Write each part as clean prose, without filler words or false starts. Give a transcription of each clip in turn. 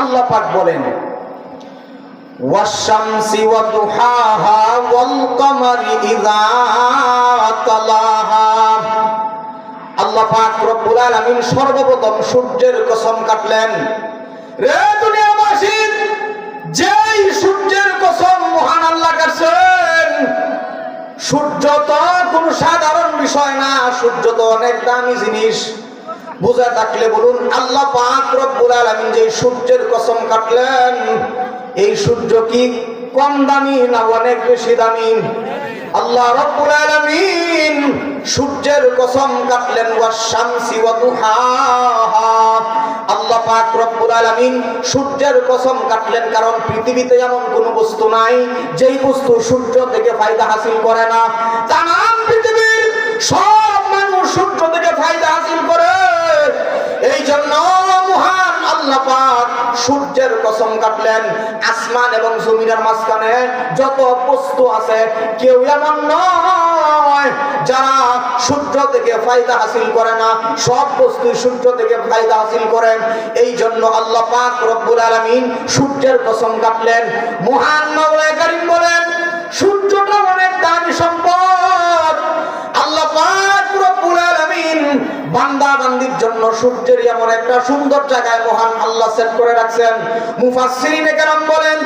আল্লাহ পাক বলেন ওয়াশ-শামসি ওয়া দুহাহা ওয়াল কমারি ইযা তালাহা। আল্লাহ পাক রব্বুল আলামিন সর্বপ্রথম সূর্যের কসম কাটলেন। রে দুনিয়াবাসী, যেই সূর্যের কসম মহান আল্লাহ কাটছেন, সূর্য তো কোন সাধারণ বিষয় না, সূর্য তো অনেক দামি জিনিস। বুঝা থাকলে বলুন, আল্লাহ পাক রব্বুল আলামিন যে সূর্যের কসম কাটলেন, এই সূর্য কি কম দামি না অনেক বেশি দামি? আল্লাহ রব্বুল আলামিন সূর্যের কসম কাটলেন ওয়াশ-শামসি ওয়া দুহাহা। আল্লাহ পাক রব্বুল আলামিন সূর্যের কসম কাটলেন কারণ পৃথিবীতে এমন কোন বস্তু নাই যেই বস্তু সূর্য থেকে ফায়দা হাসিল করে না। তামাম পৃথিবীর সব মানুষ সূর্য থেকে ফায়দা হাসিল করে। এই জন্য মহান আল্লাহ পাক সূর্যের কসম কাটলেন। আসমান এবং জমিনের মাঝখানে যত বস্তু আছে কেউ এমন নয় যারা সূর্য থেকে ফায়দা হাসিল করে না, সব বস্তু সূর্য থেকে ফায়দা হাসিল করে। এই জন্য আল্লাহ পাক রব্বুল আলামিন সূর্যের কসম কাটলেন। মহান মাওলানা কারীম বলেন, সূর্যটা অনেক দামি সম্পদ। আল্লাহ পাক রব্বুল আলামিন বান্দা বান্দির জন্য সূর্যের এমন একটা সুন্দর জায়গায় মহান আল্লাহ সেট করে রাখছেন। মুফাসসিরিনে কেরাম বলেন,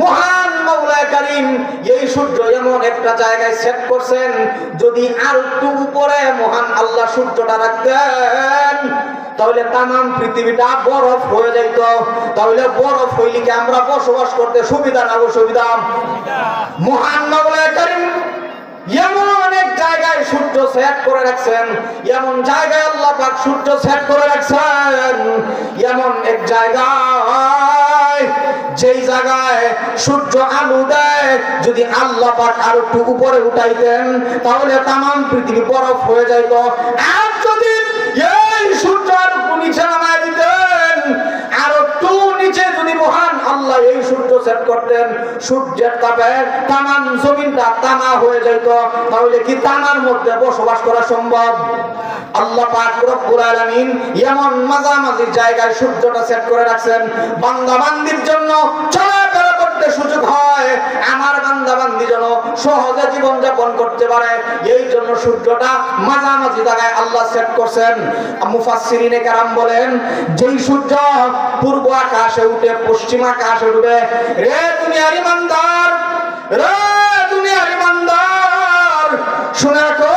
মহান মাওলানা কারীম এই সূর্য এমন একটা জায়গায় সেট করছেন, যদি আর একটু উপরে মহান আল্লাহ সূর্যটা রাখতেন তাহলে তামাম পৃথিবীটা বরফ হয়ে যাইত। তাহলে বরফ হইলে কি আমরা বসবাস করতে সুবিধা না অসুবিধা? মহান মাওলানা কারীম এমন অনেক জায়গায় সূর্য সেট করে রাখছেন, এমন জায়গায় আল্লাহ পাক সূর্য সেট করে রাখছেন, এমন এক জায়গায় যেই জায়গায় সূর্য আলো দেয়, যদি আল্লাহ পাক আর একটু উপরে উঠাইতেন তাহলে তামাম পৃথিবী বরফ হয়ে যাইত। আর যদি এই সূর্য আর একটু নিচে নামায় দিতেন, আর একটু নিচে যদি মহান আল্লাহ এই সূর্য সেট করতেন, সূর্যের তাপে তামাম জমিনটা তামা হয়ে যেত। তাহলে কি তামার মধ্যে বসবাস করা সম্ভব? আল্লাহ পাক রব্বুল আলামিন এমন মাঝামাঝি জায়গায় সূর্যটা সেট করে রাখছেন বান্দা বান্দির জন্য চলাফেরা করতে সুযোগ হয়, আমার বান্দা বান্দি যেন সহজে জীবন যাপন করতে পারে। এই জন্য সূর্যটা মাঝামাঝি জায়গায় আল্লাহ সেট করছেন। মুফাসসিরিনে কেরাম বলেন, যেই সূর্য পূর্ব আকাশে উঠে পশ্চিম আকাশে ডুবে, রে দুনিয়ার ইমানদার, রে দুনিয়ার ইমানদার, শুনে রাখো,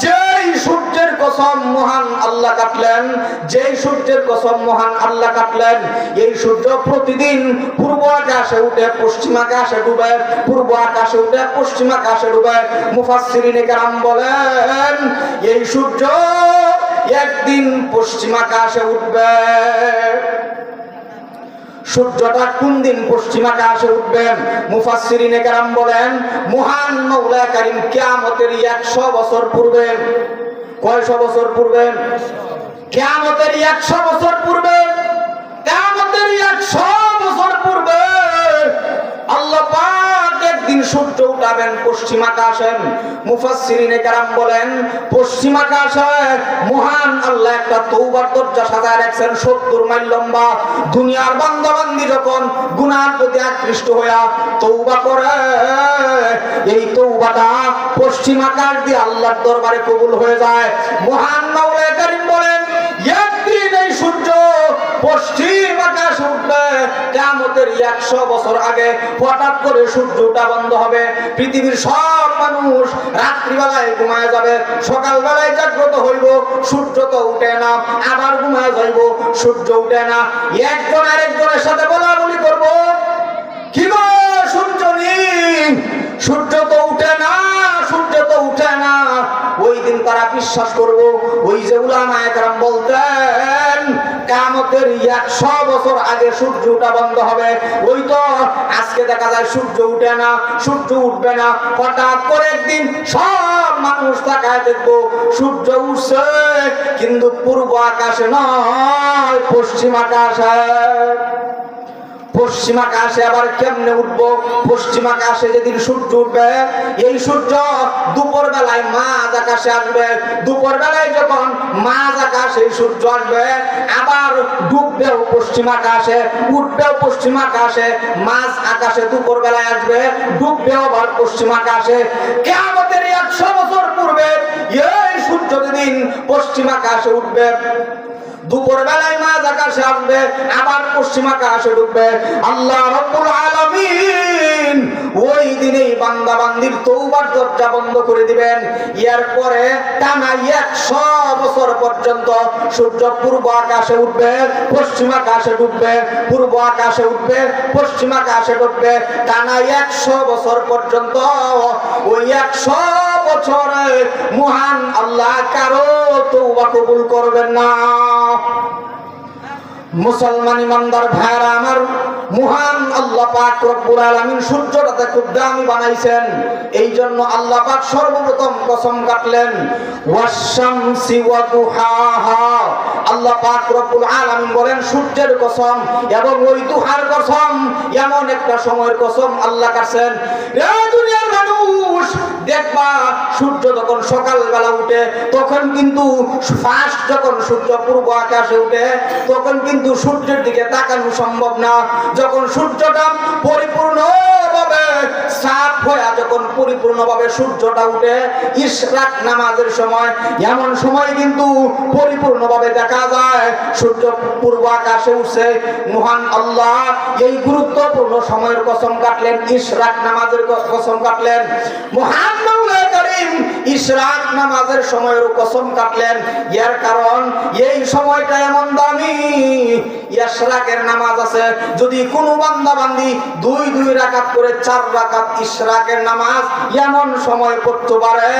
যেই সূর্যের কসম মহান আল্লাহ কাটলেন, যেই সূর্যের কসম মহান আল্লাহ কাটলেন, এই সূর্য প্রতিদিন পূর্ব আকাশে উঠে পশ্চিম আকাশে ডুবে, পূর্ব আকাশে উঠে পশ্চিম আকাশে ডুবে। মুফাসসিরিনে কেরাম বলেন, এই সূর্য একদিন পশ্চিম আকাশে উঠবে। সূর্যটা কোন দিন পশ্চিম আকাশে উঠবেন? মুফাসসিরিনে কেরাম বলেন, মহান মাওলানা কারীম কিয়ামতের 100 বছর পূর্বে। কয়শো বছর পূর্বে? কিয়ামতের 100 বছর পূর্বে, কিয়ামতের 100 বছর পূর্বে আল্লাহ পাক একদিন সূর্য উঠাবেন পশ্চিম আকাশে। মুফাসসিরিনে কেরাম বলেন, পশ্চিম আকাশে মহান আল্লাহ একটা তওবার দরজা সাজায় রাখছেন 70 মাইল লম্বা। দুনিয়ার বান্দা বান্দি যখন গুনার প্রতি আকৃষ্ট হইয়া তওবা করে, এই তওবাটা পশ্চিম আকাশ দিয়ে আল্লাহর দরবারে কবুল হয়ে যায়। মহান মাওলানা কারীম বলেন, একদিন এই সূর্য পশ্চিম আকাশে উঠবে। কিয়ামতের 100 বছর আগে হঠাৎ করে সূর্য ওঠা বন্ধ হবে। পৃথিবীর সব মানুষ রাত্রিবেলায় ঘুমায় যাবে, সকালবেলায় জাগ্রত হইব, সূর্য তো উঠে না, আবার ঘুমায় যাইব, সূর্য উঠে না। একজন আরেকজনের সাথে বলাবলি করব, কি গো সূর্য নেই, সূর্য তো উঠে না, সূর্য তো উঠে না। ওই দিন তারা বিশ্বাস করবো, ওই যে উলামায়ে কেরাম বলতেন কিয়ামতের 100 বছর আগে সূর্য ওঠা বন্ধ হবে। ওই তো আজকে দেখা যায় সূর্য উঠে না, সূর্য উঠবে না, হঠাৎ করে একদিন সব মানুষ তাকায় দেখবো সূর্য উঠছে, কিন্তু পূর্ব আকাশে নয়, পশ্চিম আকাশে। পশ্চিম আকাশে আবার কেমনে উঠবো? পশ্চিম আকাশে যেদিন সূর্য উঠবে, এই সূর্য দুপুর বেলায় মাঝ আকাশে আসবে। দুপুর বেলায় যখন মাঝ আকাশে সূর্য আসবে, আবার ডুববেও পশ্চিম আকাশে, উঠবেও পশ্চিম আকাশে, মাঝ আকাশে দুপুর বেলায় আসবে, ডুববেও আবার পশ্চিম আকাশে। কিয়ামতের 100 বছর পূর্বে এই সূর্য যেদিন পশ্চিম আকাশে উঠবে, দুপুর বেলায় মাঝ আকাশে আসবে, আবার পশ্চিম আকাশে ঢুকবে, আল্লাহ রাব্বুল আলামিন ওই দিনেই বান্দা বান্দির তওবার দরজা বন্ধ করে দিবেন। এরপরে টানা 100 বছর পর্যন্ত সূর্য পূর্ব আকাশে উঠবে, পশ্চিম আকাশে ঢুকবে, পূর্ব আকাশে উঠবে, পশ্চিম আকাশে ঢুকবে, টানা 100 বছর পর্যন্ত। ওই 100 বছরে মহান আল্লাহ কারো তওবা কবুল করবেন না। মুসলমান ইমানদার ভাইরা আমার, মহান আল্লাহ পাক রব্বুল আলামিন সূর্যটাকে খুব দামি বানাইছেন। এই জন্য আল্লাহ পাক সর্বপ্রথম কসম কাটলেন, ওয়াশ-শামসি ওয়া দুহাহা। আল্লাহ পাক রব্বুল আলামিন বলেন সূর্যের কসম এবং ওই দুহার কসম। এমন একটা সময়ের কসম আল্লাহ কাটছেন, এ দুনিয়ার মানুষ দেখবা সূর্য যখন সকালবেলা উঠে, তখন কিন্তু ফার্স্ট যখন সূর্য পূর্ব আকাশে উঠে, তখন কিন্তু সূর্যের দিকে তাকানো সম্ভব না। যখন সূর্যটা পরিপূর্ণভাবে সাফ হয়ে, যখন পরিপূর্ণভাবে সূর্যটা উঠে ইশরাক নামাজের সময়, এমন সময় কিন্তু পরিপূর্ণভাবে দেখা যায় সূর্য পূর্ব আকাশে উঠছে। মহান আল্লাহ এই গুরুত্বপূর্ণ সময়ের কসম কাটলেন, ইশরাক নামাজের কসম কাটলেন। মহান মাওলা কারীম ইশরাক নামাজের সময়ের কসম কাটলেন। এর কারণ এই সময়টা এমন দামি। ইশরাকের নামাজ আছে, যদি কোনো বান্দা বান্দি 2 রাকাত করে 4 রাকাত ইশরাকের নামাজ এমন সময় পড়তে পারে,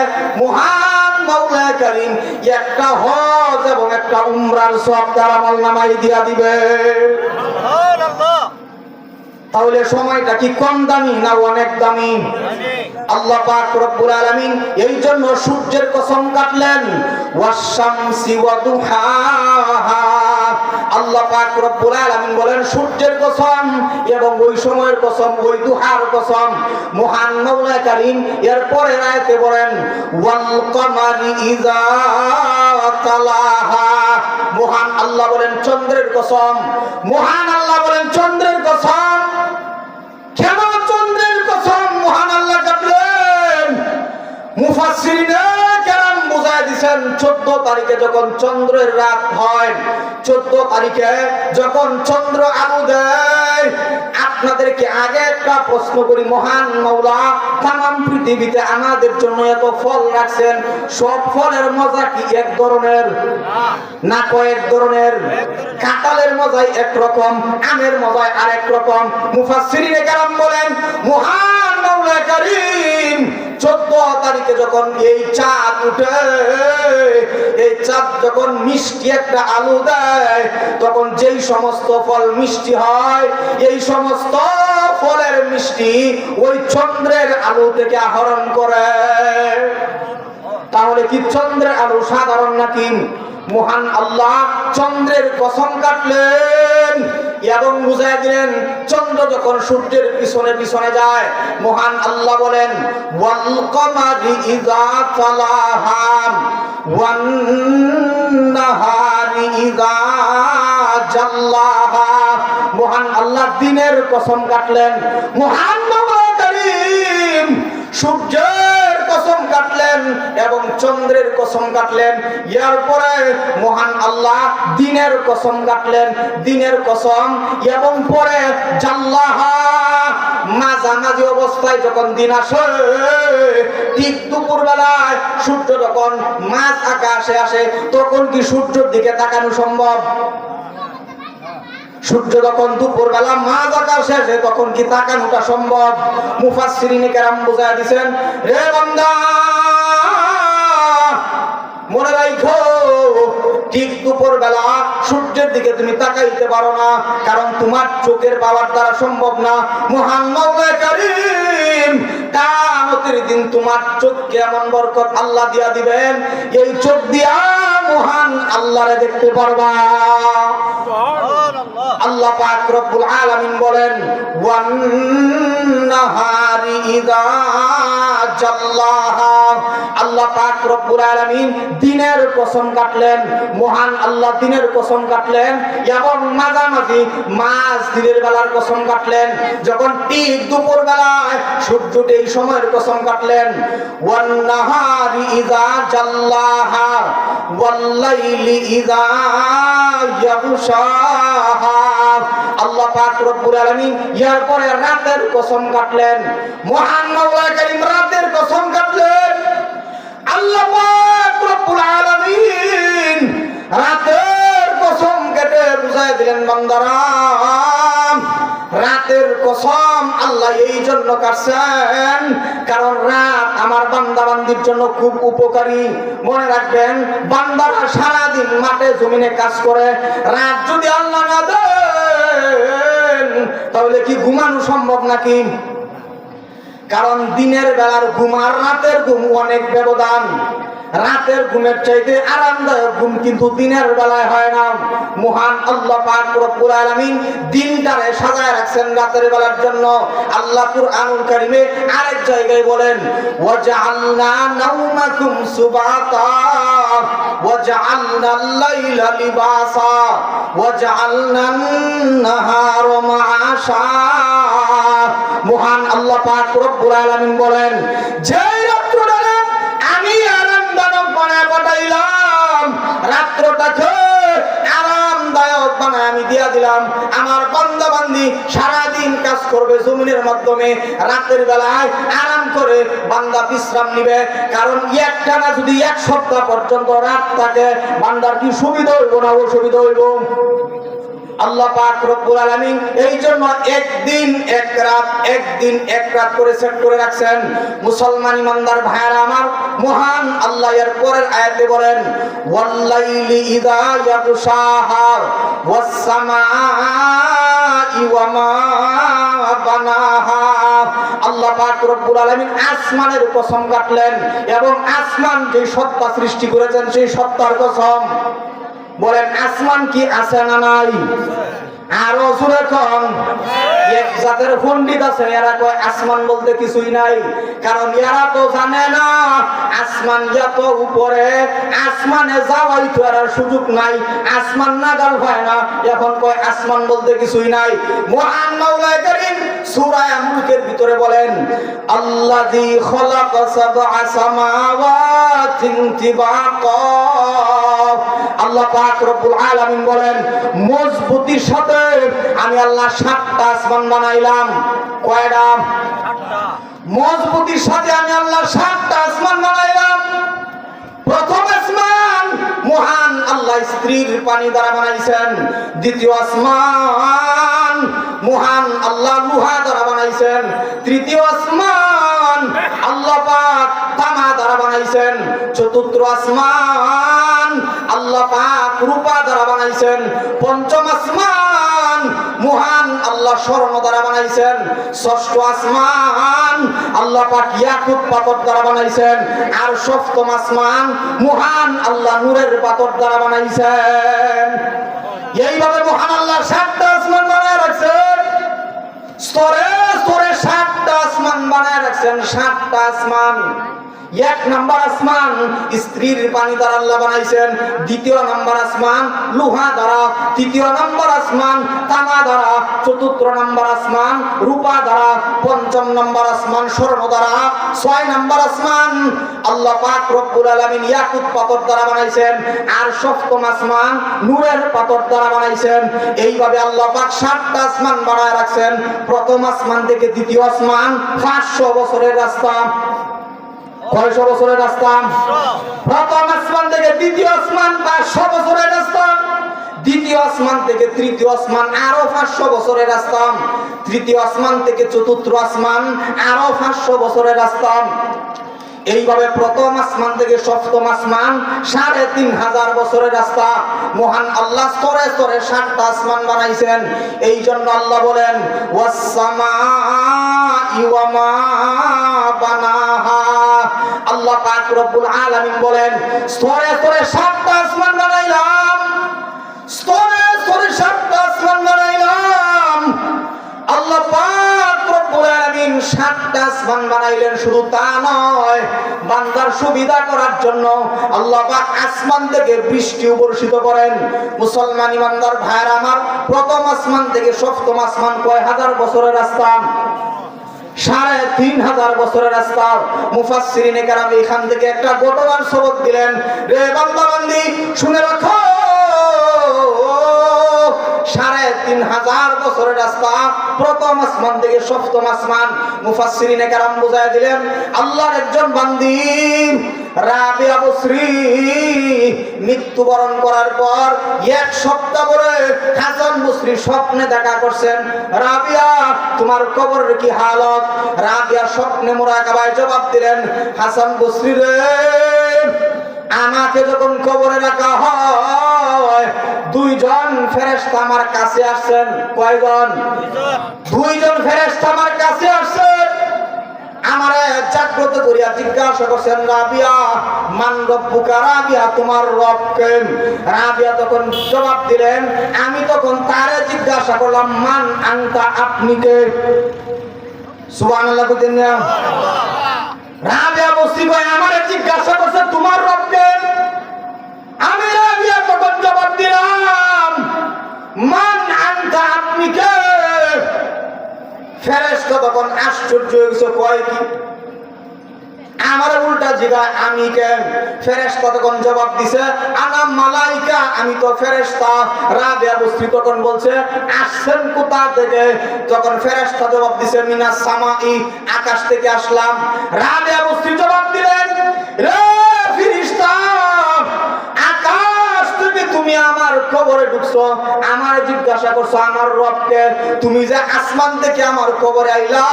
মহান মাওলা কারীম একটা হজ এবং একটা উমরার সওয়াব তার আমলনামায় দিয়া দিবে। সুবহানাল্লাহ। তাহলে সময়টা কি কম দামি না অনেক দামি? আল্লাহ পাক রব্বুল আলামিন এই জন্য সূর্যের কসম কাটলেন, ওয়াশ-শামসি ওয়া দুহাহা। আল্লাহ পাক রব্বুল আলামিন বলেন সূর্যের কসম এবং ওই সময়ের কসম, ওই দুহার কসম। মহান মাওলা কারীম এরপরে আয়াতে বলেন, ওয়াল কমারি ইযা তালাহা। মহান আল্লাহ বলেন চন্দ্রের কসম। মহান আল্লাহ বলেন চন্দ্রের কসম। কেন চন্দ্রের কসম মহান আল্লাহ কাটলেন? মুফাসসিরিনে কেরাম বুঝায় দিয়েছেন, 14 তারিখে যখন চন্দ্রের রাত হয়, 14 তারিখে যখন চন্দ্র আলো দেয়, আপনাদেরকে আগে একটা প্রশ্ন করি, মহান মাওলা তামাম পৃথিবীতে আমাদের জন্য এত ফল রাখছেন, সব ফলের মজা কি এক ধরনের না কয়েক ধরনের? কাঁঠালের মজাই একরকম, আমের মজাই আরেক রকম। মুফাসসিরিনে কেরাম বলেন মহান মাওলা কারীম 14 তারিখে যখন এই চাঁদ উঠে, এই চাঁদ যখন মিষ্টি একটা আলো দেয়, তখন যেই সমস্ত ফল মিষ্টি হয়, এই সমস্ত ফলের মিষ্টি ওই চন্দ্রের আলো থেকে আহরণ করে। তাহলে কি চন্দ্রের আলো সাধারণ নাকি? মহান আল্লাহ চন্দ্রের কসম কাটলেন এবং বুঝাই দিলেন চন্দ্র যখন সূর্যের পিছনে পিছনে যায়, মহান আল্লাহ বলেন, ওয়াল কমারি ইযা তালাহা ওয়ান নাহারি ইযা জাল্লাহা। মহান আল্লাহ দিনের কসম কাটলেন। মহান মাওলা কারীম সূর্যের কসম কাটলেন এবং চন্দ্রের কসম কাটলেন। এরপরে মহান আল্লাহ দিনের কসম কাটলেন, দিনের কসম, এবং পরে জাল্লাহা, মাঝামাঝি অবস্থায় যখন দিন আসে, ঠিক দুপুর বেলায় সূর্য যখন মাঝ আকাশে আসে, তখন কি সূর্যের দিকে তাকানো সম্ভব? সূর্য যখন দুপুর বেলা মাঝ আকাশে আসে, তখন কি তাকানোটা সম্ভব? মুফাসসিরিনে কেরাম বুঝায় দিবেন, রে বান্দা মনে রাখো, ঠিক দুপুর বেলা সূর্যের দিকে তুমি তাকাইতে পারো না, কারণ তোমার চোখের পাওয়ার দ্বারা সম্ভব না। মহান মাওলা কারীম কিয়ামতের দিন তোমার চোখকে এমন বরকত আল্লাহ দিয়া দিবেন, এই চোখ দিয়া মহান আল্লাহরে দেখতে পারবা। সুবহানাল্লাহ। আল্লাহ পাক রব্বুল আলামিন বলেন ওয়ান নাহারি ইযা জাল্লাহা। আল্লাহ পাক রব্বুল আলামিন দিনের কসম কাটলেন, মহান আল্লাহ দিনের কসম কাটলেন এবং মাঝামাঝি মাঝ দিনের বেলার কসম কাটলেন, যখন ঠিক দুপুর বেলায় সূর্য ওঠে এই সময়ের কসম কাটলেন। ওয়ান নাহারি ইযা জাল্লাহা ওয়াল লাইলি ইযা ইয়াগশাহা। আল্লাহ পাক রব্বুল আলামিন এর পরে রাতের কসম কাটলেন, মহান মাওলা কারীম রাতের কসম কাটলেন। আল্লাহ পাক রব্বুল আলামিন রাতের কসম কেটে বুঝায় দিলেন বান্দারা রাতের কসম আল্লাহ এই জন্য কাটছেন কারণ রাত আমার বান্দা বান্দির জন্য খুব উপকারী। মনে রাখবেন বান্দারা সারাদিন মাঠে জমিনে কাজ করে, রাত যদি আল্লাহ না দেন তাহলে কি ঘুমানো সম্ভব নাকি? কারণ দিনের বেলার ঘুম আর রাতের ঘুম অনেক ব্যবধান। রাতের ঘুমের চাইতে আরামদায়ক ঘুম কিন্তু দিনের বেলায় হয় না। মহান আল্লাহ পাক রব্বুল আলামিন দিনটারে সাজায় রাখছেন রাতের বেলার জন্য। আল্লাহ কুরআনুল কারীমে আরেক জায়গায় বলেন ওয়াজআলনা নাওমাকুম সুবাতা ওয়াজআলনাল লাইলা লিবাসা ওয়াজআলনান নাহারা মাআশা। মহান আল্লাহ পাক রব্বুল আলামিন বলেন যে রাত্রটারে আমি আরামদায়ক বানায় পাঠাইলাম, রাত্রটাকে আরামদায়ক বানায় আমি দিয়া দিলাম। আমার বান্দা বান্দি সারাদিন কাজ করবে জমিনের মাধ্যমে, রাতের বেলায় আরাম করে বান্দা বিশ্রাম নিবে। কারণ একটানা যদি এক সপ্তাহ পর্যন্ত রাত থাকে বান্দার কি সুবিধা হইব না অসুবিধা হইব? আল্লাহ পাক রব্বুল আলামিন এই জন্য একদিন এক রাত করে সেট করে রাখছেন। মুসলমান ইমানদার ভাইরা আমার, মহান আল্লাহ এর পরের আয়াতে বলেন ওয়াল্লাইলি ইযা ইয়াগশাহা ওয়াস সামাই ওয়া মা বানাহা। আল্লাহ পাক রব্বুল আলামিন আসমানের কসম কাটলেন এবং আসমান যে সত্তা সৃষ্টি করেছেন সেই সত্তার কসম। বলেন আসমান কি আছে না নাই? আরো জোরে কোন। এক জাতের পণ্ডিত আছে এরা কয় আসমান বলতে কিছুই নাই, কারণ এরা তো জানে না আসমান যত উপরে, আসমানে যাওয়াই তো আর সুযোগ নাই, আসমান নাগাল হয় না, এখন কয় আসমান বলতে কিছুই নাই। মহান মাওলা কারীম সূরা মুলকের ভিতরে বলেন আল্লাযী খালাকা সাবআ সামাওয়াতিন তিবাকা। আল্লাহ পাক রব্বুল আলামিন বলেন মজবুতির সাথে আমি আল্লাহ 7টা আসমান বানাইলাম। কয়টা? 7টা। মজবুতির সাথে আমি আল্লাহ 7টা আসমান বানাইলাম। প্রথম আসমান মহান আল্লাহ স্ত্রীর পানি দ্বারা বানাইছেন। দ্বিতীয় আসমান মহান আল্লাহ লোহা দ্বারা বানাইছেন। তৃতীয় আসমান আল্লাহ পাক তামা দ্বারা বানাইছেন। চতুর্থ আসমান আল্লাহ পাক রূপা দ্বারা বানাইছেন। পঞ্চম আসমান মহান আল্লাহ স্বর্ণ দ্বারা বানাইছেন। ষষ্ঠ আসমান আল্লাহ পাক ইয়াকুত পাথর দ্বারা বানাইছেন। আর সপ্তম আসমান মহান আল্লাহ নূরের পাথর দ্বারা বানাইছেন। এইভাবে মহান আল্লাহ 7টা আসমান বানায় রাখছেন। স্তরে স্তরে 7টা আসমান বানায় রাখছেন। 7টা আসমান। এক নাম্বার আসমান স্ত্রীর পানি দ্বারা আল্লাহ বানাইছেন। দ্বিতীয় নাম্বার আসমান লোহা দ্বারা। তৃতীয় নাম্বার আসমান তামা দ্বারা। চতুর্থ নাম্বার আসমান রূপা দ্বারা। পঞ্চম নাম্বার আসমান স্বর্ণ দ্বারা। 6 নাম্বার আসমান আল্লাহ পাক রব্বুল আলামিন ইয়াকুত পাথর দ্বারা বানাইছেন। আর সপ্তম আসমান নূরের পাথর দ্বারা বানাইছেন। এইভাবে আল্লাহ পাক 7টা আসমান বানায় রাখছেন। প্রথম আসমান থেকে দ্বিতীয় আসমান 500 বছরের রাস্তা। কয়শো বছরের রাস্তা? প্রথম আসমান থেকে দ্বিতীয় আসমান 500 বছরের রাস্তা। দ্বিতীয় আসমান থেকে তৃতীয় আসমান আরো 500 বছরের রাস্তা। তৃতীয় আসমান থেকে চতুর্থ আসমান আরো 500 বছরের রাস্তা। এইভাবে প্রথম আসমান থেকে সপ্তম আসমান 3500 বছরের রাস্তা। মহান আল্লাহ স্তরে স্তরে 7টা আসমান বানাইছেন। এই জন্য আল্লাহ বলেন ওয়াস সামাই ওয়া মা বানাহা। আল্লাহ পাক রব্বুল আলামিন বলেন স্তরে স্তরে 7টা আসমান বানাইলাম। স্তরে স্তরে 7টা আসমান বানাইলাম। 7টা আসমান বানাইলেন। শুধু তা নয়, বান্দার সুবিধা করার জন্য আল্লাহ পাক আসমান থেকে বৃষ্টি বর্ষিত করেন। মুসলমান ইমানদার ভাইরা আমার, প্রথম আসমান থেকে সপ্তম আসমান কয় হাজার বছরের রাস্তা? 3500 বছরের রাস্তা। মুফাসসিরিনে কেরাম এখান থেকে একটা ঘটনার সবক দিলেন। রে বান্দা বান্দি, শুনে রাখো, 3500 বছরের রাস্তা প্রথম আসমান থেকে সপ্তম আসমান। মুফাসসিরিনে কেরাম বুঝায় দিলেন, আল্লাহর একজন বান্দি রাবিয়া বসরি মৃত্যুবরণ করার পর 1 সপ্তাহ পরে হাসান বসরি স্বপ্নে দেখা করছেন, রাবিয়া তোমার কবরের কি হালত? রাবিয়া স্বপ্নে মুরাকাবায় জবাব দিলেন, হাসান বসরি রে, আমাকে যখন কবরে রাখা হয় 2 জন ফেরেশতা আমার কাছে আসছেন। কয়জন? 2 জন ফেরেশতা আমার কাছে আসছেন। আমারে জাগ্রত করিয়া জিজ্ঞাসা করছেন, রাবিয়া মান রব্বুকা? রাবিয়া তোমার রব কে? রাবিয়া তখন জবাব দিলেন, আমি তখন তারে জিজ্ঞাসা করলাম, মান আনতা? আপনি কে? সুবহানাল্লাহ বলেন না? রাবিয়া বসরি ভাই আমারে জিজ্ঞাসা করছে তোমার রব কে? আমি রাবিয়া তখন জবাব দিলাম, মান আনতা? আপনি কে? ফেরেশতা তখন আশ্চর্য হয়ে গেছে, কয় কি? আমার উল্টা জিগায় আমি কে? ফেরেশতা তখন জবাব দিছে, আনা মালাইকা, আমি তো ফেরেশতা। রাবিয়া বসরি তখন বলছে, আসছেন কোথা থেকে? তখন ফেরেশতা জবাব দিছে, মিনাস সামাই, আকাশ থেকে আসলাম। রাবিয়া বসরি জবাব দিলেন, রে ফেরেশতা, আকাশ থেকে তুমি আমার কবরে ঢুকছো, আমার জিজ্ঞাসা করছো আমার রবকে, তুমি যে আসমান থেকে আমার কবরে আইলা,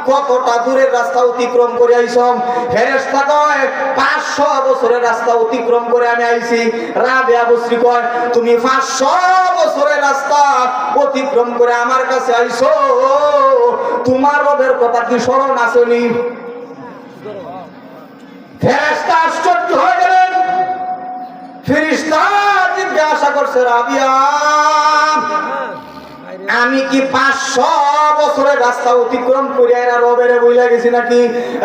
কতটা দূরের রাস্তা অতিক্রম করে আইছো? ফেরেশতা কয় 500 বছরের রাস্তা অতিক্রম করে আমি আইছি। রাবিয়া বসরি কয়, তুমি 500 বছরের রাস্তা অতিক্রম করে আমার কাছে আইছো, তোমার রবের কথা কি স্মরণ আসেনি? ফেরেশতা আশ্চর্য হয়ে গেলেন। ফেরেশতা জিজ্ঞাসা করছে, রাবিয়া আমি কি 500 বছরের রাস্তা অতিক্রম করে এরা রবেরে বইলা গেছি নাকি?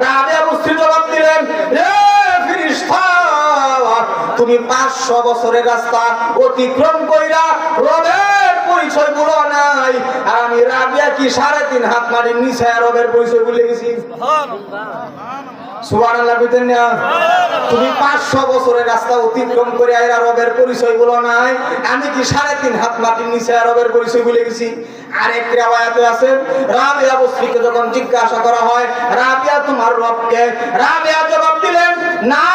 রাবিয়া বসরি জবাব দিলেন, এ ফেরেশতা, তুমি 500 বছরের রাস্তা অতিক্রম কইরা রবের পরিচয় বলো নাই, আর আমি রাবিয়া কি 3.5 হাত মাটির নিচে রবের পরিচয় বলে গেছি? সুবহানাল্লাহ বলেন না? তুমি 500 বছরের রাস্তা অতিক্রম করে আইরা রবের পরিচয় বলো নাই, আমি কি 3.5 হাত মাটির নিচে রবের পরিচয় ভুলে গেছি? আরেক riwayate আছে, রাবিয়া বসরিকে যখন জিজ্ঞাসা করা হয়, রাবিয়া তোমার রব কে? রাবিয়া জবাব দিলেন, না,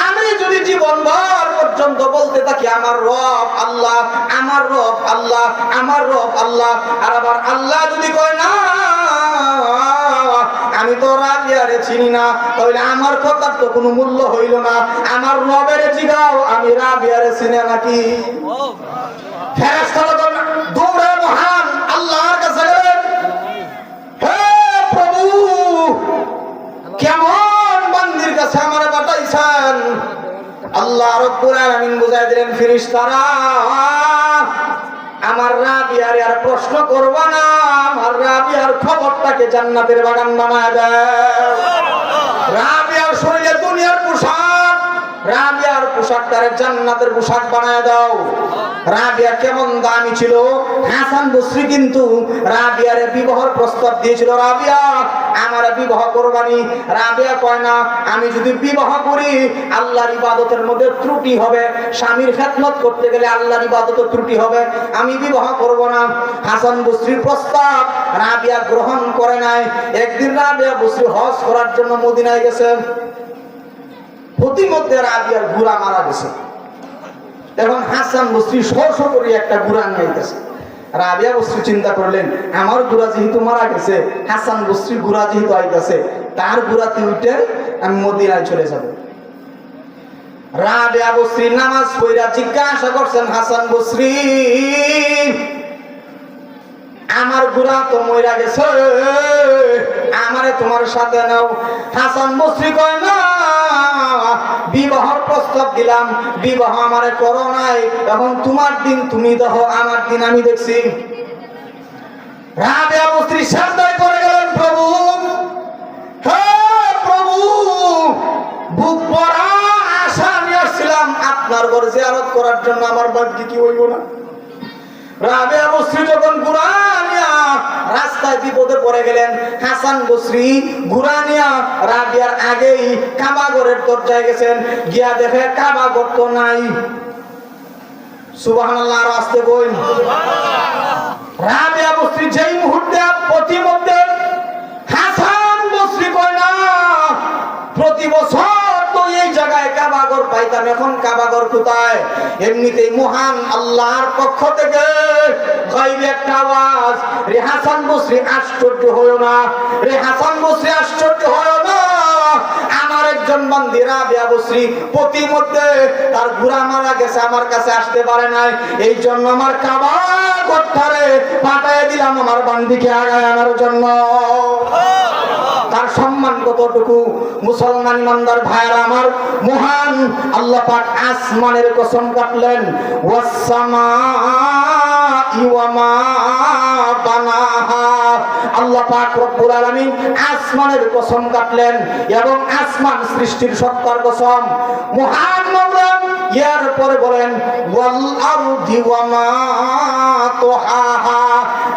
আমি যদি জীবনভর পর্যন্ত বলতে থাকি আমার রব আল্লাহ, আমার রব আল্লাহ, আমার রব আল্লাহ, আর আবার আল্লাহ যদি কয় না আমি তো রাবিয়ারে চিনি না, তাহলে আমার কথার তো কোনো মূল্য হইল না। আমার রবের জিগাও আমি রাবিয়ারে চিনি নাকি? ফেরেশতা দৌড়ে মহান আল্লাহর কাছে গেলেন, হে প্রভু, কেমন বান্দির কাছে আমারে পাঠাইছেন? আল্লাহ রাব্বুল আলামিন বুঝাই দিলেন, ফেরেশতারা আমার রাবিয়ার আর প্রশ্ন করবা না, আমার রাবিয়ার খবরটাকে জান্নাতের বাগান বানায় দাও। রাবিয়ার শরীরে দুনিয়ার পোশাক, রাবিয়ার পোশাকটারে জান্নাতের পোশাক বানায় দাও। রাবিয়া কেমন দামি ছিল, হাসান বসরি কিন্তু রাবিয়ারে বিবাহের প্রস্তাব দিয়েছিল, রাবিয়া আমার বিবাহ করবানি। রাবিয়া কয় না, আমি যদি বিবাহ করি আল্লাহর ইবাদতের মধ্যে ত্রুটি হবে, স্বামীর খেদমত করতে গেলে আল্লাহর ইবাদতের ত্রুটি হবে, আমি বিবাহ করব না। হাসান বসরির প্রস্তাব রাবিয়া গ্রহণ করে নাই। একদিন রাবিয়া বসরি হজ করার জন্য মদিনায় গেছে, প্রতিমধ্যে রাবিয়ার ঘোড়া মারা গেছে। এখন হাসান বসরি শো করে একটা ঘোড়া নিয়েছে। রাবিয়া বসরি চিন্তা করলেন, আমার ঘোড়া যেহেতু মারা গেছে, হাসান বসরির ঘোড়া যেহেতু আইতাছে, তার ঘোড়াতে উঠে আমি মদিনায় চলে যাব। রাবিয়া বসরি নামাজ পড়া জিজ্ঞাসা করছেন, হাসান বসরি আমার ঘোড়া তো মইরা গেছে, আমারে তোমার সাথে নাও। হাসান বসরি কয় না, বিবাহর প্রস্তাব দিলাম, বিবাহ আমারে করো নাই, এখন তোমার দিন তুমি দেখো, আমার দিন আমি দেখছি। রাবিয়া বসরি সাজদায় পড়ে গেলেন, কবর জিয়ারত করার জন্য আমার ভাগ্য কি হইব না? রাবিয়া বসরি যখন গুরানিয়া রাস্তায় বিপদে পড়ে গেলেন, হাসান বসরি গুরানিয়া রাবিয়ার আগেই কাবাগরের দরজায় গেছেন, গিয়া দেখে কাবাগর তো নাই। সুবহানাল্লাহ, আর আসতে বলেন রাবিয়া বসরি যেই মুহূর্তে প্রতিমধ্যে হাসান বসরি কয় না প্রতি বছর তো এই জায়গায় কাবাগর পাইতাম, এখন কাবাগর কোথায়? এমনিতেই মহান আল্লাহর পক্ষ থেকে গায়বে একটা আওয়াজ, রে হাসান বসরি আশ্চর্য হয়ো না, রে হাসান বসরি আশ্চর্য হয়ো না, আমার একজন বান্দি রাবিয়া বসরি প্রতিমধ্যে তার ঘোড়া মারা গেছে, আমার কাছে আসতে পারে নাই, এই জন্য আমার কাবাগরটারে পাঠায় দিলাম আমার বান্দিকে আগায় আনার জন্য। তার সম্মান কতটুকু মুসলমান ইমানদার ভাইরা আমার, মহান আল্লাহ পাক আসমানের কসম কাটলেন, ওয়াসসামাই ওয়া মা বানাহা, আল্লাহ পাক রব্বুল আলামিন আসমানের কসম কাটলেন এবং আসমান সৃষ্টির সত্তার কসম। মহান মাওলা এর পরে বলেন ওয়াল আরদি ওয়া মা তুহাহা,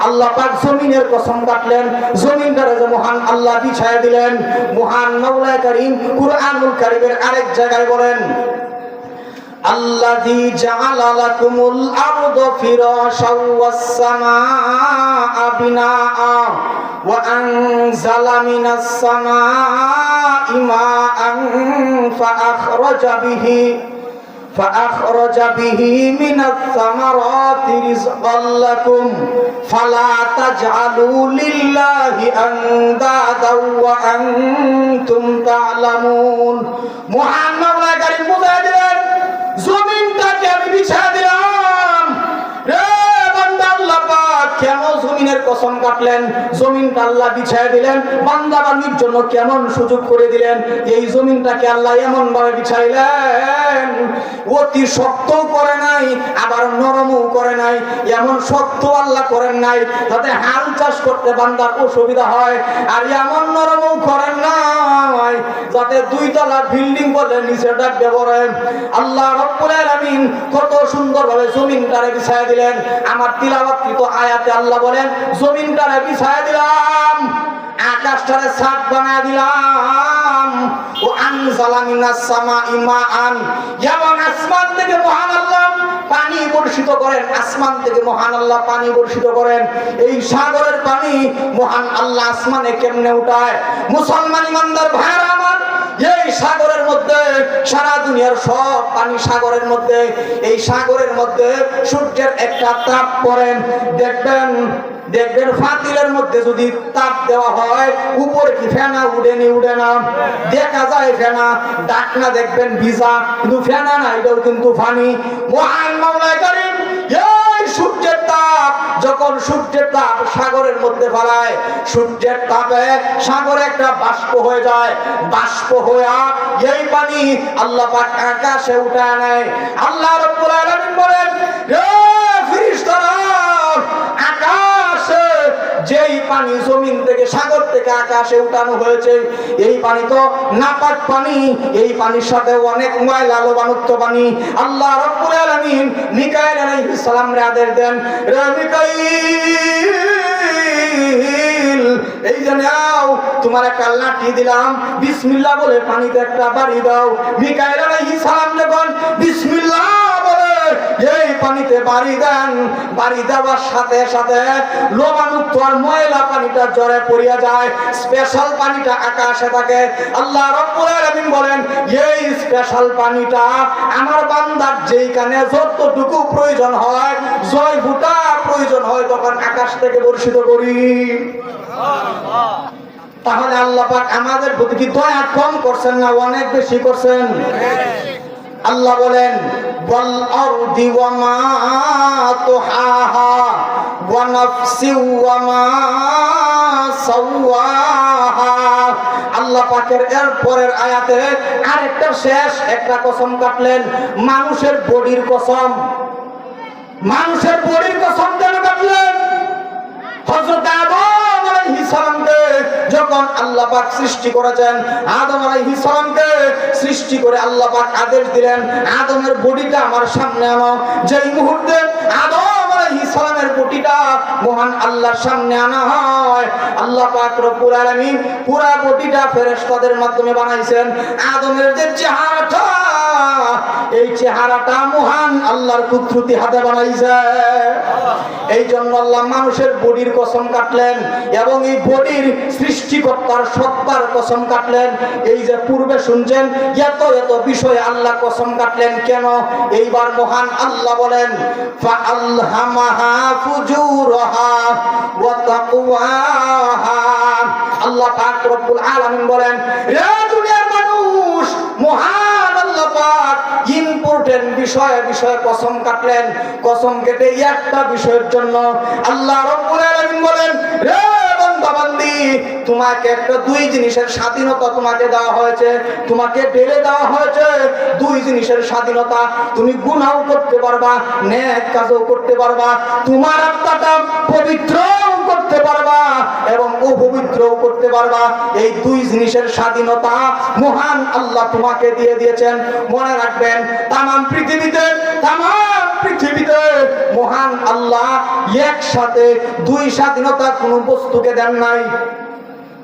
আল্লাহ পাক জমিনের কসম কাটলেন, জমিনটারে যে মহান আল্লাহ বিছায়া দিলেন। মহান মাওলা কারীম কুরআনুল কারীমের আরেক জায়গায় বলেন আল্লাযী জাআলা লাকুমুল আরদা ফিরাশাও ওয়াস সামাআ বিনাআ ওয়া আনজালা মিনাস সামা'i মাআন فأخرج به من الثمرات رزقا لكم فلا تجعلوا لله أندادا وأنتم تعلمون। মহান মাওলা কারীম বুঝায় দিলেন, জমিনটাকে আমি বিছায়া দিলাম। রে বান্দা, আল্লাহ পাক কেন জমিনের কসম কাটলেন? জমিনটা আল্লাহ বিছায়া দিলেন, বান্দা বান্দির জন্য কেমন সুযোগ করে দিলেন? এই জমিনটাকে আল্লাহ এমন ভাবে বিছাইলেন, অতি শক্তও করে নাই আবার নরমও করে নাই, এমন শক্ত আল্লাহ করেন নাই যাতে হাল চাষ করতে বান্দার অসুবিধা হয়, আর এমন নরমও করেন নাই যাতে দুই তলা বিল্ডিং বলে নিচে ডাকতে পারে। আল্লাহ রব্বুল আলামিন কত সুন্দরভাবে জমিনটারে বিছায়া দিলেন। আমার তিলাওয়াতকৃত আয়াতে আল্লাহ বলেন জমিনটারে বিছায়া দিলাম, আকাশটারে ছাদ বানায় দিলাম, ও আনজালা মিনাস সামাই মাআন, এবং আসমান থেকে মহান আল্লাহ পানি বর্ষিত করেন, আসমান থেকে মহান আল্লাহ পানি বর্ষিত করেন। এই সাগরের পানি মহান আল্লাহ আসমানে কেমনে উঠায়? মুসলমান ইমানদার ভাইরা আমার, এই সাগরের মধ্যে সারা দুনিয়ার সব পানি সাগরের মধ্যে, এই সাগরের মধ্যে সূর্যের একটা তাপ পড়েন, দেখবেন ফাতিলের মধ্যে যদি তাপ দেওয়া হয় উপরে কি ফেনা উড়েনি? উড়ে না, দেখা যায় ফেনা, ডাকনা দেখবেন ভিজা, কিন্তু ফেনা না, এটাও কিন্তু পানি। মহান মাওলা কারীম এই সূর্যের তাপ, যখন সূর্যের তাপ সাগরের মধ্যে ফেলায়, সূর্যের তাপে সাগরে একটা বাষ্প হয়ে যায়, বাষ্প হইয়া এই পানি আল্লাহ পাক আকাশে উঠায় নেয়। আল্লাহ রাব্বুল আলামিন বলেন, রে ফেরেশতারা, আকাশে যেই পানি জমিন থেকে সাগর থেকে আকাশে উঠানো হয়েছে, এই পানি তো নাপাক পানি, এই পানির সাথে অনেক ময়লা লবণাক্ত পানি। আল্লাহ রাব্বুল আলামিন মিকাইল আলাইহিস সালাম রে আদেশ দেন, রে মিকাইল, এই যে নাও, তোমার একটা লাঠি দিলাম, বিসমিল্লাহ বলে পানিতে একটা বাড়ি দাও। মিকাইল আলাইহিস সালাম যখন বিসমিল্লাহ বলে এই পানিতে বাড়ি দেন, বাড়ি দেওয়ার সাথে সাথে লবণাক্ত আর ময়লা পানিটা ঝরে পড়িয়া যায়, স্পেশাল পানিটা আকাশে থাকে। আল্লাহ রাব্বুল আলামিন বলেন, এই স্পেশাল পানিটা আমার বান্দার যেইখানে যতটুকু প্রয়োজন হয়, জয় ফুটা প্রয়োজন হয়, তখন আকাশ থেকে বর্ষিত করি। তাহলে আল্লাহ পাক আমাদের প্রতি কি দয়া কম করছেন না অনেক বেশি করছেন? আল্লাহ বলেন ওয়াল আরদি ওয়া মা তুহাহা ওয়া নাফসি ওয়া মা সাওয়াহা। আল্লাহ পাকের এর পরের আয়াতে আরেকটা শেষ একটা কসম কাটলেন, মানুষের বডির কসম। মানুষের বডির কসম কেন কাটলেন? হযরত আদম আলাইহিস সালামকে যখন আল্লাহ আল্লাহ পাক সৃষ্টি করেছেন। আদম আলাইহিস সালামকে সৃষ্টি করে আল্লাহ পাক আদেশ দিলেন, আদমের বডিটা আমার সামনে আনো। যেই মুহূর্তে আদম আলাইহিস সালামের বডিটা মহান আল্লাহর সামনে আনা হয়, আল্লাহ পাক রব্বুল আলামিন পুরা বডিটা ফেরেশতাদের মাধ্যমে বানাইছেন। আদমের যে চেহারাটা, এই চেহারাটা মহান আল্লাহর কুদরতি হাতে বানাইছে। এই জন্য আল্লাহ মানুষের বডির কসম কাটলেন এবং এই বডির সৃষ্টিকর্তার সত্তার কসম কাটলেন। এই যে পূর্বে শুনছেন এত এত বিষয়ে আল্লাহ কসম কাটলেন কেন? এইবার মহান আল্লাহ বলেন, ফাআলহামাহা ফুজুরাহা ওয়া তাকওয়াহা। আল্লাহ পাক রব্বুল আলামিন বলেন, রে দুনিয়ার মানুষ, মহান আল্লাহ পাক ইম্পর্টেন্ট বিষয়ে বিষয়ে কসম কাটলেন। কসম কেটে একটা বিষয়ের জন্য আল্লাহ রব্বুল আলামিন বলেন, রে বান্দা বান্দি, তোমাকে একটা দুই জিনিসের স্বাধীনতা তোমাকে দেওয়া হয়েছে, তোমাকে ঢেলে দেওয়া হয়েছে দুই জিনিসের স্বাধীনতা। তুমি গুনাহও করতে পারবা, নেক কাজও করতে পারবা, তোমার আত্মাটা পবিত্র করতে পারবা এবং অপবিত্রও করতে পারবা। এই দুই জিনিসের স্বাধীনতা মহান আল্লাহ তোমাকে দিয়ে দিয়েছেন। মনে রাখবেন, তামাম পৃথিবীতে মহান আল্লাহ একসাথে দুই স্বাধীনতা কোন বস্তুকে দেন নাই।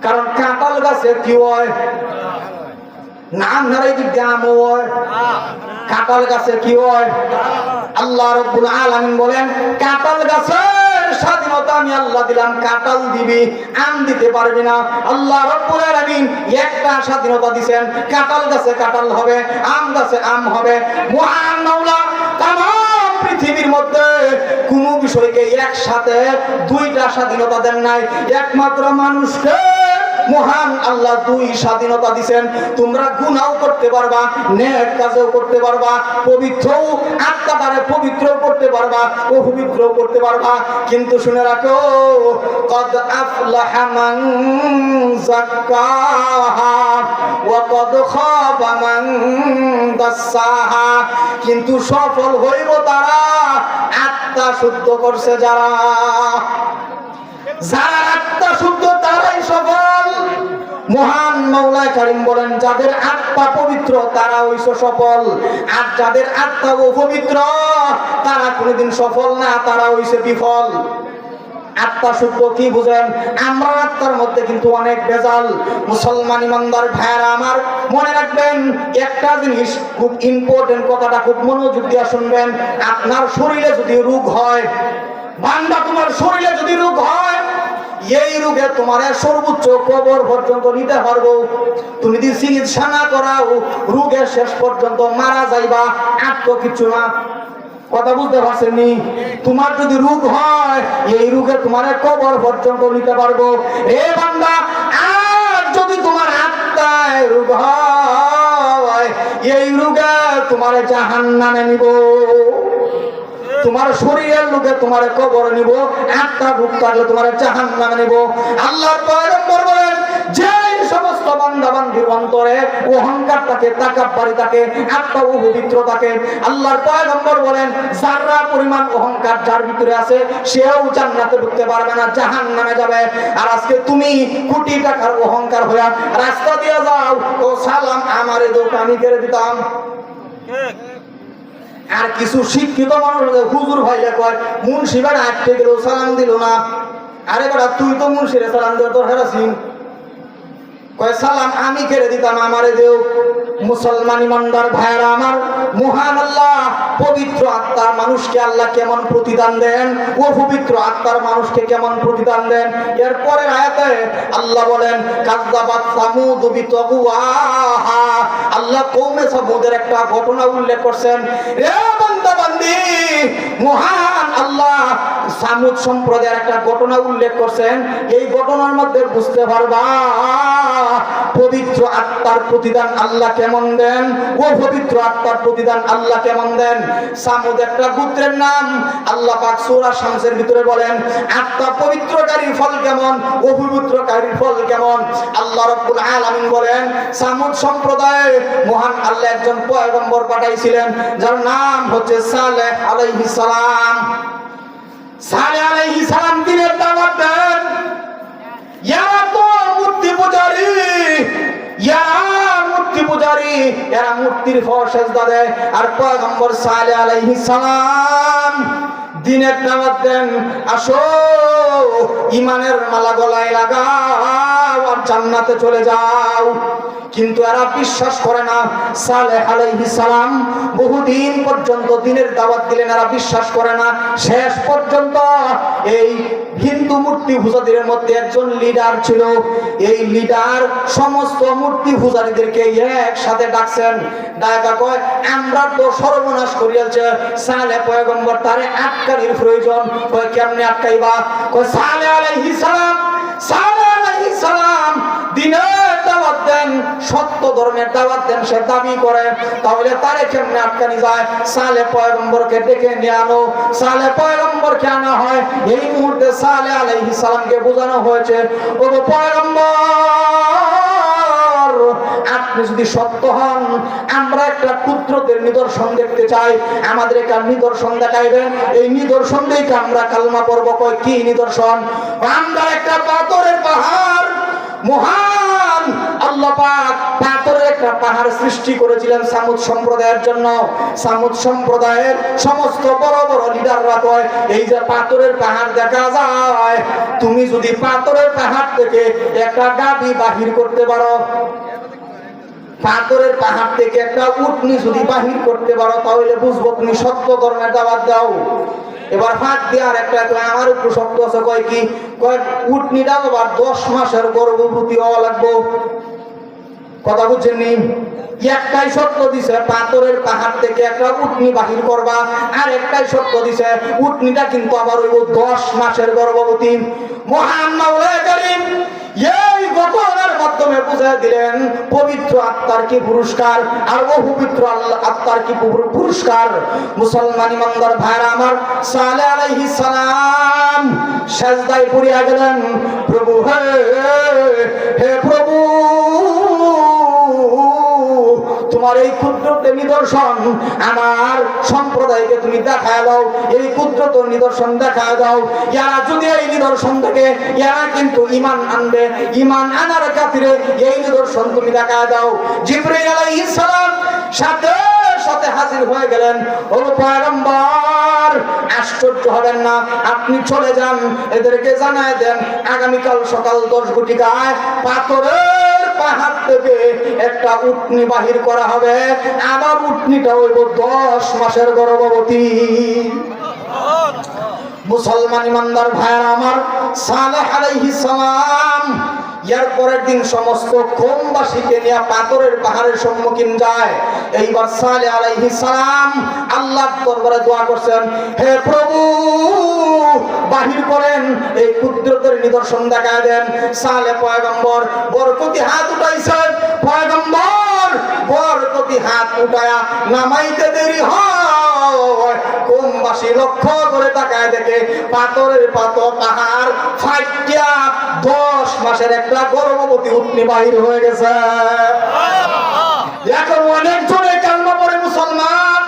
কারণ কাঁঠাল গাছে কি হয়? নাম ধরে কি গাম হয়? কাঁঠাল গাছে কি হয়? আল্লাহ রব্বুল আলামিন বলেন, কাঁঠাল গাছের স্বাধীনতা আমি আল্লাহ দিলাম, কাঁঠাল দিবি, আম দিতে পারবি না। আল্লাহ রব্বুল আলামিন একটা স্বাধীনতা দিবেন, কাঁঠাল গাছে কাঁঠাল হবে, আম গাছে আম হবে। মহান মাওলা তামাম পৃথিবীর মধ্যে কোন বিষয়কে একসাথে দুইটা স্বাধীনতা দেন নাই। একমাত্র মানুষকে মহান আল্লাহ দুই স্বাধীনতা দিবেন। তোমরা গুনাহও করতে পারবা, নেক কাজও করতে পারবা, পবিত্রও আত্মাটারে পবিত্র করতে পারবা, অপবিত্রও করতে পারবা। কিন্তু শুনে রাখো, কদ আফলাহা মান যাক্কাহা ওয়া কদ খাবা মান দাসসাহা। কিন্তু সফল হইব তারা আত্মা শুদ্ধ করছে যারা। যারা আত্মা শুদ্ধ তারাই সফল। মহান মাওলা কারীম বলেন, যাদের আত্মা পবিত্র তারা হইছে সফল, আর যাদের আত্মা অপবিত্র তারা কোনোদিন সফল না, তারা হইছে বিফল। আত্মা শুদ্ধ কি বুঝেন? আমরা আত্মার মধ্যে কিন্তু অনেক ভেজাল। মুসলমান ইমানদার ভাইরা আমার, মনে রাখবেন একটা জিনিস খুব ইম্পর্টেন্ট, কথাটা খুব মনোযোগ দিয়ে শুনবেন। আপনার শরীরে যদি রোগ হয়, বান্দা তোমার শরীরে যদি রোগ হয়, এই রোগে তোমার সর্বোচ্চ কবর পর্যন্ত নিতে পারবো। তুমি যদি চিকিৎসা না করাও রোগের শেষ পর্যন্ত মারা যাইবা, আর তো কিছু না। কথা বুঝতে পারছেন নি? তোমার যদি রোগ হয়, এই রোগে তোমার কবর পর্যন্ত নিতে পারবো। এ বান্দা, আর যদি তোমার আত্মায় রোগ হয়, এই রোগে তোমার জাহান্নামে নিব। তোমার শরীরের লোকে তোমার কবর নিব, আত্মা রূপ থাকলে তোমার জাহান্নামে নিব। আল্লাহর পয়গম্বর বলেন, যে সমস্ত বান্দা বান্দির অন্তরে অহংকার থাকে, তাকাব্বুরি থাকে, আত্মা অপবিত্র থাকে, আল্লাহর পয়গম্বর বলেন যারা পরিমাণ অহংকার যার ভিতরে আছে সেও জান্নাতে ঢুকতে পারবে না, জাহান্নামে যাবে। আর আজকে তুমি কোটি টাকার অহংকার হয়ে রাস্তা দিয়ে যাও, ও সালাম আমারে দোক আমি করে দিতাম। আর কিছু শিক্ষিত মানুষ হুজুর ভাইয়া কয়, মুন্সি বেড়া আটকে গেল সালাম দিল না। আরে বেড়া, তুই তো মুন্সিরে সালাম দেওয়ার দরকার আছে। কয় সালাম আমি কেড়ে দিতাম, আমারে দেও। মুসলমান ইমানদার ভাইরা আমার, মহান আল্লাহ পবিত্র আত্মার মানুষকে আল্লাহ কেমন প্রতিদান দেন, ও পবিত্র আত্মার মানুষকে কেমন প্রতিদান দেন। এরপরে আয়াতে আল্লাহ বলেন, কাযযাবাত সামুদ বিতাকওয়াহা। আল্লাহ কওমে সামুদের একটা ঘটনা উল্লেখ করছেন। এ বান্দা বান্দি, মহান আল্লাহ সামুদ সম্প্রদায়ের একটা ঘটনা উল্লেখ করছেন। এই ঘটনার মধ্যে বুঝতে পারবা পবিত্র আত্মার প্রতিদান আল্লাহ কেমন দেন, ও পবিত্র আত্মার প্রতিদান আল্লাহ কেমন দেন। সামুদ একটা গোত্রের নাম। আল্লাহ পাক সূরা শামসের ভিতরে বলেন, আত্মা পবিত্রকারীর ফল কেমন, অপবিত্রকারীর ফল কেমন। আল্লাহ রাব্বুল আলামিন বলেন, সামুদ সম্প্রদায়ে মহান আল্লাহ একজন পয়গম্বর পাঠাইছিলেন, যার নাম হচ্ছে সালেহ আলাইহিস সালাম। সালেহ আলাইহিস সালাম দিনের দাওয়াত দেন। এরা তো মূর্তি পূজারী, এরা মূর্তির ফর সেজদা দেয়। আর পয়গম্বর সালেহ আলাইহিস সালাম দিনের দাওয়াত দেন, আসো ঈমানের মালা গলায় লাগাও আর জান্নাতে চলে যাও। কিন্তু এরা বিশ্বাস করে না। সালেহ আলাইহিস সালাম বহুদিন পর্যন্ত দিনের দাওয়াত দিলেন, এরা বিশ্বাস করে না। শেষ পর্যন্ত এই হিন্দু মূর্তি পূজারীদের মধ্যে একজন লিডার ছিল। এই লিডার সমস্ত মূর্তি পূজারীদেরকে একসাথে ডাকছেন, ডাকা কয় আমরা তো সর্বনাশ করিয়াছে, সালেহ পয়গম্বর তারে আটকানির প্রয়োজন। কয় কেমনে আটকাইবা? কয় সালেহ আলাইহিস সালাম, সালেহ আলাইহিস সালাম দিনের দাওয়াত দেন, সত্য ধর্মের দাওয়াত দেন, সে দাবি করে, তাহলে তারে কেমনে আটকানি যায়? সালেহ পয়গম্বরকে ডেকে নিয়ে আনো। সালেহ পয়গম্বরকে আনা হয়। এই মুহূর্তে সালেহ আলাইহিস সালামকে বোঝানো হয়েছে, ও পয়গম্বর, আপনি যদি সত্য হন, আমরা একটা কুদরতের নিদর্শন দেখতে চাই, আমাদের একটা নিদর্শন দেখাইবেন। এই নিদর্শন দেখে আমরা কালমা পড়ব। কয় কি নিদর্শন? আমরা একটা পাথরের পাহাড়, মহান আল্লাহ পাক পাথরের একটা পাহাড় সৃষ্টি করেছিলেন সামুদ সম্প্রদায়ের জন্য। সামুদ সম্প্রদায়ের সমস্ত বড় বড় লিডাররা কয় এই যে পাথরের পাহাড় দেখা যায়, তুমি যদি পাথরের পাহাড় থেকে একটা গাভী বাহির করতে পারো, পাথরের পাহাড় থেকে একটা উটনি যদি বাহির করতে পারো, তাহলে বুঝবো তুমি সত্য ধর্মের দাওয়াত দাও। এবার ফাঁক দিয়ে আর একটা আমার একটু শক্ত আছে, কয় কি? কয় উটনিটা আবার 10 মাসের গর্ভবতী হওয়া লাগবো। কথা বুঝছেন নি? একটাই শর্ত দিছে, পাথরের পাহাড় থেকে একটা উটনি বাহির করবা। আর একটাই শর্ত দিছে, উটনিটা কিন্তু আবার ওই 10 মাসের গর্ভবতী। মহান মাওলা করিম এই ঘটনার মাধ্যমে বুঝিয়ে দিলেন পবিত্র আত্মার কি পুরস্কার আর অপবিত্র আত্মার কি পুরস্কার। মুসলমান ইমানদার ভাইরা আমার, সালেহ আলাইহিস সালাম সিজদায় পড়িয়া গেলেন, প্রভু হে, হে প্রভু, তোমার এই কুদরতের নিদর্শন আমার সম্প্রদায়কে তুমি দেখায় দাও, এই কুদরতের নিদর্শন দেখায় দাও। এরা যদি এই নিদর্শন থেকে এরা কিন্তু ঈমান আনবে, ঈমান আনার খাতিরে এই নিদর্শন তুমি দেখায় দাও। জিবরাইল আলাইহিস সালাম সাথে সাথে হাজির হয়ে গেলেন। ও পয়গম্বর, আশ্চর্য হবেন না, আপনি চলে যান, এদেরকে জানায় দেন আগামীকাল সকাল 10 ঘটিকায় পাথরের পাহাড় থেকে একটা উটনি বাহির করা হবে। আমার উটনিটা হইব 10 মাসের গর্ভবতী। মুসলমান ইমানদার ভাইরা আমার, সালেহ আলাইহিস সালাম এর পরের দিন সমস্ত কওমবাসীকে নিয়ে পাথরের পাহাড়ের সম্মুখীন যায়। এইবার সালেহ আলাইহিস সালাম আল্লাহর দরবারে দোয়া করছেন, হে প্রভু, বাহির করেন, এই কুদরতের নিদর্শন দেখায় দেন। সালেহ পয়গম্বর বরকতি হাত উঠাইছেন। পয়গম্বর বরকতি হাত উঠায়া নামাইতে দেরি হয়, কওমবাসী লক্ষ্য করে তাকায় দেখে পাথরের পাহাড় ফাটিয়া 10 মাসের একটা গর্ভবতী উটনি বাহির হয়ে গেছে। এখন অনেকজনে কালমা পড়ে মুসলমান,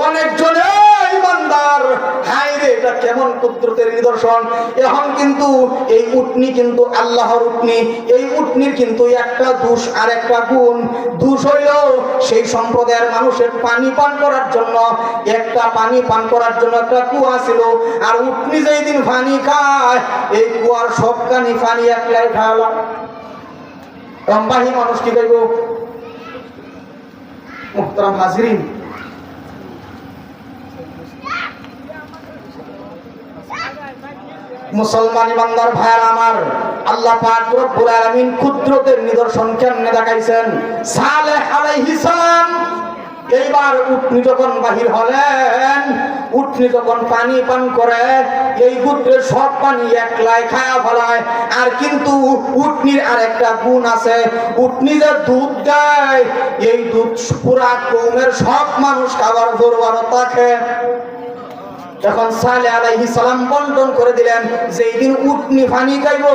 অনেকজনে ইমানদার। হায় রে, এটা কেমন কুদরতের নিদর্শন। এখন কিন্তু এই উটনি কিন্তু আল্লাহর উটনি। এই উটনির কিন্তু একটা দোষ আর একটা গুণ। দোষ হইল সেই সম্প্রদায়ের মানুষের পানি পান করার জন্য একটা কুয়া ছিল, আর উটনি যেই দিন পানি খায় এই কুয়ার সব পানি একলাই খাওয়ালাম। রম্বাহী মানুষ কি কইব? মুহতারাম হাজিরিন, মুসলমান ইমানদার ভাইরা আমার, আল্লাহ পাক রব্বুল আলামিন কুদরতের নিদর্শন কেমনে দেখাইছেন। সালেহ আলাইহিস সালাম এইবার উটনি যখন বাহির হলেন, উটনি যখন পানি পান করে এই গুত্রের সব পানি একলাই খায়া ফেলায়। আর কিন্তু উটনির আর একটা গুণ আছে, উটনি যে দুধ দেয় এই দুধ পুরা কওমের সব মানুষ খাবার জোরবার থাকে। যখন সালেহ আলাইহিস সালাম বন্টন করে দিলেন, যেই দিন উটনি পানি খাইবো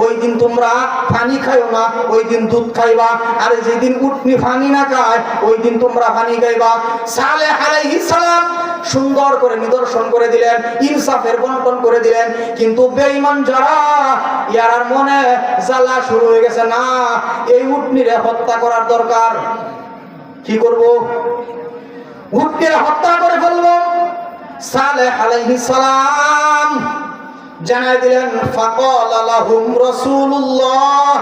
ওই দিন তোমরা পানি খাইও না, ওই দিন দুধ খাইবা, আর যেদিন উটনি পানি না খায় ওই দিন তোমরা পানি খাইবা। সালেহ আলাইহিস সালাম সুন্দর করে নিদর্শন করে দিলেন, ইনসাফের বন্টন করে দিলেন। কিন্তু বেঈমান যারা, ইয়ার মনে জ্বালা শুরু হয়ে গেছে, না এই উটনিরে হত্যা করার দরকার। কি করব? উটকে হত্যা করে ফেলব। সালেহ আলাইহিস সালাম জানাই দিলেন, ফাকালা লাহুম রাসূলুল্লাহ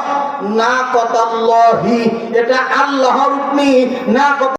নাকাতাল্লাহি, এটা আল্লাহর উটনি, নাকাত